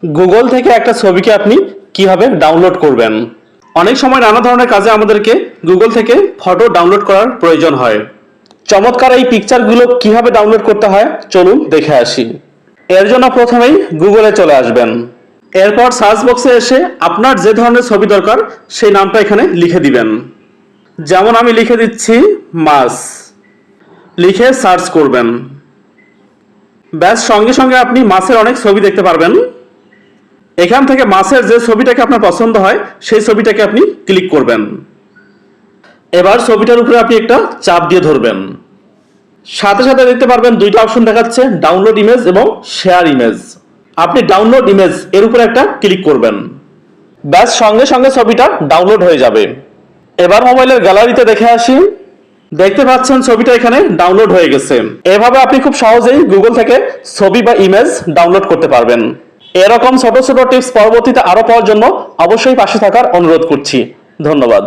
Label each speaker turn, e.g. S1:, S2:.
S1: Google থেকে একটা ছবিকে আপনি কিভাবে ডাউনলোড করবেন। অনেক সময় নানা ধরনের কাজে আমাদেরকে গুগল থেকে ফটো ডাউনলোড করার প্রয়োজন হয়। চমৎকার এই পিকচারগুলো কিভাবে ডাউনলোড করতে হয় চলুন দেখে আসি। এর জন্য প্রথমেই গুগলে চলে আসবেন। এরপর সার্চ বক্সে এসে আপনার যে ধরনের ছবি দরকার সেই নামটা এখানে লিখে দিবেন। যেমন আমি লিখে দিচ্ছি মাছ, লিখে সার্চ করবেন। ব্যাস সঙ্গে সঙ্গে আপনি মাছের অনেক ছবি দেখতে পারবেন। এখান থেকে মাছের যে ছবিটাকে আপনার পছন্দ হয় সেই ছবিটাকে আপনি ক্লিক করবেন। এবার ছবিটার উপরে আপনি একটা চাপ দিয়ে ধরবেন। সাথে সাথে দেখতে পারবেন দুইটা অপশন দেখাচ্ছে, ডাউনলোড ইমেজ এবং শেয়ার ইমেজ। আপনি ডাউনলোড ইমেজ এর উপরে একটা ক্লিক করবেন। ব্যাস সঙ্গে সঙ্গে ছবিটা ডাউনলোড হয়ে যাবে। এবার মোবাইলের গ্যালারিতে দেখে আসি। দেখতে পাচ্ছেন ছবিটা এখানে ডাউনলোড হয়ে গেছে। এভাবে আপনি খুব সহজেই গুগল থেকে ছবি বা ইমেজ ডাউনলোড করতে পারবেন। এরকম ছোট ছোট টিপস পরবর্তীতে আরো পাওয়ার জন্য অবশ্যই পাশে থাকার অনুরোধ করছি। ধন্যবাদ।